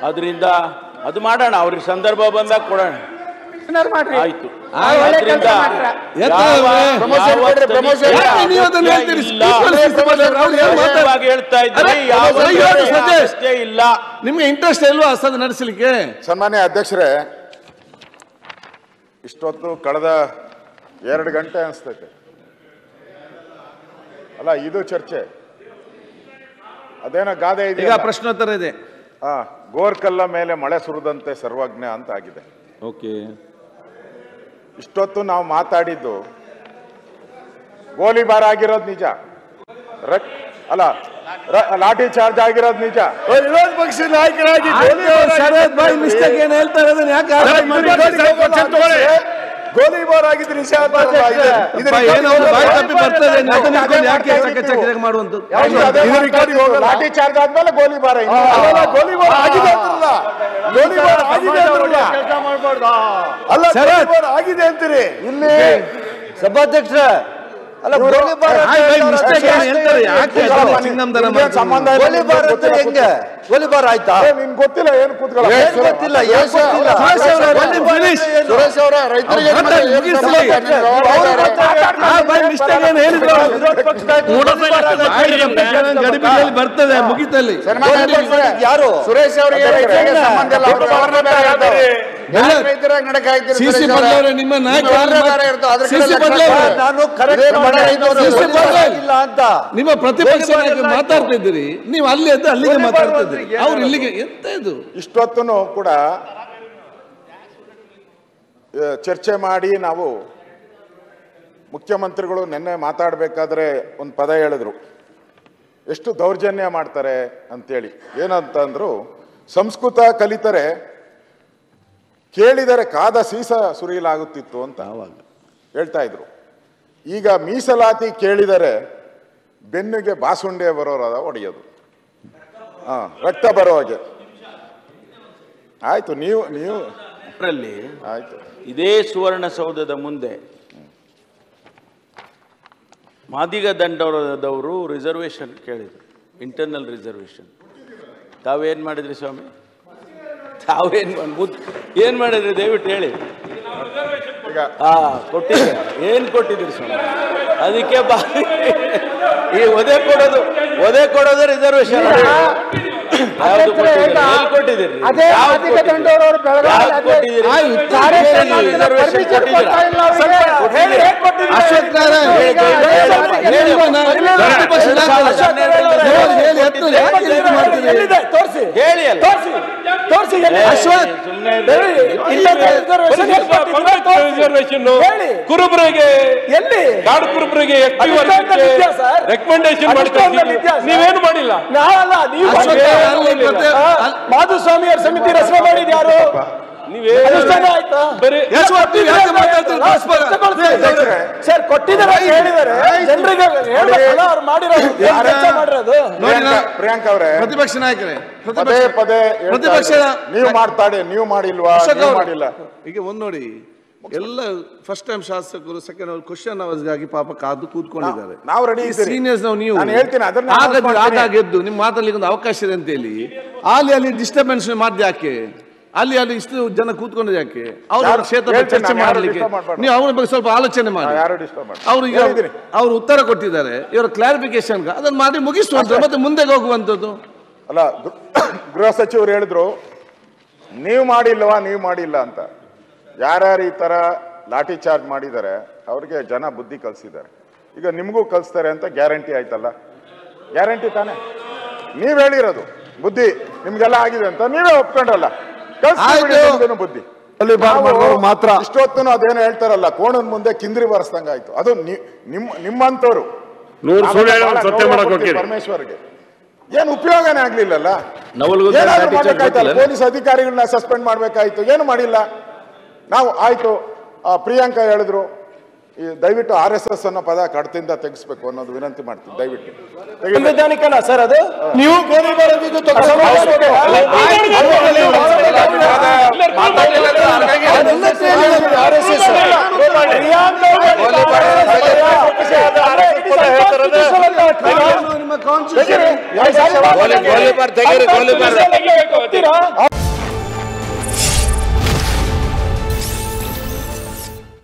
ಅದರಿಂದ ಅದು ಮಾಡೋಣ, ಅವ್ರಿಗೆ ಸಂದರ್ಭ ಬಂದಾಗ ಕೊಡೋಣ. ಆಯ್ತು. ಹೇಳ್ತಾ ಇದ್ದೀವಿ, ಇಲ್ಲ ನಿಮ್ಗೆ ಇಂಟ್ರೆಸ್ಟ್ ಇಲ್ವಾ ಸದನ ನಡೆಸಲಿಕ್ಕೆ? ಸನ್ಮಾನ್ಯ ಅಧ್ಯಕ್ಷರೇ, ಇಷ್ಟೊತ್ತು ಕಳೆದ 2 ಗಂಟೆ ಅನಿಸ್ತೈತೆ ಅಲ್ಲ, ಇದು ಚರ್ಚೆ. ಅದೇನೋ ಗಾದೆ ಇದೆ, ಈಗ ಪ್ರಶ್ನೋತ್ತರ ಇದೆ. ಗೋರ್ಕಲ್ಲ ಮೇಲೆ ಮಳೆ ಸುರಿದಂತೆ ಸರ್ವಜ್ಞ ಅಂತ ಆಗಿದೆ. ಓಕೆ, ಇಷ್ಟೊತ್ತು ನಾವು ಮಾತಾಡಿದ್ದು ಗೋಲಿಬಾರ್ ಆಗಿರೋದು ನಿಜ ಅಲ್ಲ, ಲಾಠಿ ಚಾರ್ಜ್ ಆಗಿರೋದು ನಿಜ. ವಿರೋಧ ಪಕ್ಷ ನಾಯಕರಾಗಿ ಶರದ್ ಭಾಯ್ ಮಿಸ್ಟೇಕ್ ಏನ್ ಹೇಳ್ತಾರೆ ಅದನ್ನ ಯಾಕೆ ಗೋಲಿಬಾರ್ ಆಗಿದ್ದು ನಿಜ ಬರ್ತದೆ, ಮಾಡುವಂಥದ್ದು. ಲಾಠಿ ಚಾರ್ಜ್ ಆದ್ಮೇಲೆ ಗೋಲಿಬಾರ್ ಆಗಿದೆ ಅಂತೀರಿ ಇಲ್ಲಿ ಸಭಾಧ್ಯಕ್ಷ ಅಲ್ಲ, ಗೋಲಿಬಾರ್ ಆಯ್ತಾ? ನಿನ್ ಗೊತ್ತಿಲ್ಲ, ಏನು ಕೂತ್ಕೊಳ್ಳ ಗೊತ್ತಿಲ್ಲ, ಬರ್ತದೆ ಮುಗಿತಲ್ಲಿ. ಯಾರು ಸುರೇಶ್ ಅವರಿಗೆ ನಿಮ್ಮ ನಾಯಕ ನಿಮ್ಮ ಪ್ರತಿಪಕ್ಷ ನಾಯಕರು ಮಾತಾಡ್ತಿದ್ದೀರಿ, ನೀವು ಅಲ್ಲಿ ಅಂತ ಅಲ್ಲಿಗೆ ಮಾತಾಡ್ತಿದ್ದೀರಿ, ಅವ್ರು ಇಲ್ಲಿಗೆ. ಎಂತ ಇದು? ಇಷ್ಟೊತ್ತೂ ಕೂಡ ಚರ್ಚೆ ಮಾಡಿ ನಾವು ಮುಖ್ಯಮಂತ್ರಿಗಳು ನಿನ್ನೆ ಮಾತಾಡಬೇಕಾದ್ರೆ ಒಂದು ಪದ ಹೇಳಿದ್ರು, ಎಷ್ಟು ದೌರ್ಜನ್ಯ ಮಾಡ್ತಾರೆ ಅಂತೇಳಿ. ಏನಂತಂದ್ರು, ಸಂಸ್ಕೃತ ಕಲಿತರೆ ಕೇಳಿದರೆ ಕಾದ ಸೀಸ ಸುರಿಯಲಾಗುತ್ತಿತ್ತು ಅಂತ ಹೇಳ್ತಾ ಇದ್ರು. ಈಗ ಮೀಸಲಾತಿ ಕೇಳಿದರೆ ಬೆನ್ನಿಗೆ ಬಾಸುಂಡೆ ಬರೋರದ ಹೊಡೆಯೋದು, ರಕ್ತ ಬರೋ ಹಾಗೆ ಆಯ್ತು. ನೀವು ಆಯ್ತು. ಇದೇ ಸುವರ್ಣಸೌಧದ ಮುಂದೆ ಮಾದಿಗ ದಂಡದವರು ರಿಸರ್ವೇಶನ್ ಕೇಳಿದ್ರು, ಇಂಟರ್ನಲ್ ರಿಸರ್ವೇಶನ್. ತಾವೇನು ಮಾಡಿದ್ರಿ ಸ್ವಾಮಿ? ಏನ್ ಮಾಡಿದ್ರಿ ದಯವಿಟ್ಟು ಹೇಳಿ. ಕೊಟ್ಟಿದ್ರಿ, ಏನ್ ಕೊಟ್ಟಿದ್ರಿ ಸ್ವಾಮಿ? ಅದಕ್ಕೆ ಈ ಒದೆ ಕೊಡೋದು ರಿಸರ್ವೇಶನ್ ಕೊಟ್ಟಿದ್ದೀರಿ? ಕುರುಬರಿಗೆ ಕುರುಬರಿಗೆ ರೆಕಮೆಂಡೇಶನ್ ನೀವೇನು ಮಾಡಿಲ್ಲ. ಮಾಧುಸ್ವಾಮಿ ಅವರ ಸಮಿತಿ ರಚನೆ ಮಾಡಿದ ಯಾರು? ಸರ್ ಕೊಟ್ಟಿದ್ದಾರೆ, ಹೇಳಿದ್ದಾರೆ ಜನರಿಗೆ ಅವ್ರು ಮಾಡಿರೋದು. ಪ್ರಿಯಾಂಕ್ ಅವರೇ, ಪ್ರತಿಪಕ್ಷ ನಾಯಕರೇ, ಪದೇ ಪ್ರತಿಪಕ್ಷ ನೀವು ಮಾಡ್ತಾಡೆ, ನೀವು ಮಾಡಿಲ್ವಾ? ಮಾಡಿಲ್ಲ. ಈಗ ಒಂದ್ ನೋಡಿ, ಎಲ್ಲ ಫಸ್ಟ್ ಟೈಮ್ ಶಾಸಕರು ಸೆಕೆಂಡ್ ಅವ್ರು ಕ್ವಶನ್ ಅವರ್ಸ್ಗಾಗಿ ಪಾಪ ಕಾದು ಕೂತ್ಕೊಂಡಿದ್ದಾರೆ. ನಾವು ರೆಡಿ, ಸೀನಿಯರ್ಸ್ ನಾವು, ನೀವು ಹೇಳ್ತೀನಿ ಆಗಾಗೆದ್ದು ನಿಮ್ಮ ಮಾತಾಡ್ಲಿಕ್ಕೆ ಒಂದು ಅವಕಾಶ ಇದೆ ಅಂತ ಹೇಳಿ ಅಲ್ಲಿ ಡಿಸ್ಟರ್ಬೆನ್ಸ್ ಮಾಡಿದ ಯಾಕೆ? ಅಲ್ಲಿ ಇಷ್ಟು ಜನ ಕೂತ್ಕೊಂಡಿದ್ದು ಯಾಕೆ? ಅವ್ರ ಕ್ಷೇತ್ರ ಚರ್ಚೆ ಮಾಡಲಿಕ್ಕೆ ನೀವು ಅವ್ರ ಬಗ್ಗೆ ಸ್ವಲ್ಪ ಆಲೋಚನೆ ಮಾಡಿ. ಅವ್ರು ಉತ್ತರ ಕೊಟ್ಟಿದ್ದಾರೆ, ಇವರ ಕ್ಲಾರಿಫಿಕೇಶನ್ ಅದನ್ನ ಮಾಡಿ ಮುಗಿಸುವಂತ ಮತ್ತೆ ಮುಂದೆ ಹೋಗುವಂಥದ್ದು ಅಲ್ಲ. ಗೃಹ ಸಚಿವರು ಹೇಳಿದ್ರು ನೀವು ಮಾಡಿಲ್ಲ ಅಂತ. ಯಾರ್ಯಾರು ಈ ತರ ಲಾಠಿ ಚಾರ್ಜ್ ಮಾಡಿದ್ದಾರೆ ಅವ್ರಿಗೆ ಜನ ಬುದ್ಧಿ ಕಲಿಸಿದ್ದಾರೆ. ಈಗ ನಿಮಗೂ ಕಲಿಸ್ತಾರೆ ಅಂತ ಗ್ಯಾರಂಟಿ ಆಯ್ತಲ್ಲ? ಗ್ಯಾರಂಟಿ ತಾನೆ? ನೀವ್ ಹೇಳಿರೋದು ಬುದ್ಧಿ ನಿಮ್ಗೆಲ್ಲ ಆಗಿದೆ ಅಂತ ನೀವೇ ಒಪ್ಕೊಂಡಲ್ಲ, ಬುದ್ಧಿ ಮಾತ್ರ. ಇಷ್ಟೊತ್ತು ಅದೇನು ಹೇಳ್ತಾರಲ್ಲ, ಕೋಣದ ಮುಂದೆ ಕಿಂದ್ರಿ ಬರೆಸ್ದಂಗ ಆಯ್ತು. ಅದು ನಿಮ್ಮಂತವ್ರು ಪರಮೇಶ್ವರ್ಗೆ ಏನು ಉಪಯೋಗನೇ ಆಗ್ಲಿಲ್ಲಲ್ಲ. ಪೊಲೀಸ್ ಅಧಿಕಾರಿಗಳನ್ನ ಸಸ್ಪೆಂಡ್ ಮಾಡ್ಬೇಕಾಯ್ತು, ಏನು ಮಾಡಿಲ್ಲ ನಾವು. ಆಯ್ತು, ಪ್ರಿಯಾಂಕಾ ಹೇಳಿದ್ರು ದಯವಿಟ್ಟು RSS ಅನ್ನೋ ಪದ ಕಡತಿಂದ ತೆಗಿಸ್ಬೇಕು ಅನ್ನೋದು ವಿನಂತಿ ಮಾಡ್ತೀನಿ. ದಯವಿಟ್ಟು ಸಂವಿಧಾನಿಕನ ಸರ್ ಅದು? ನೀವು ನಿಮ್ಮ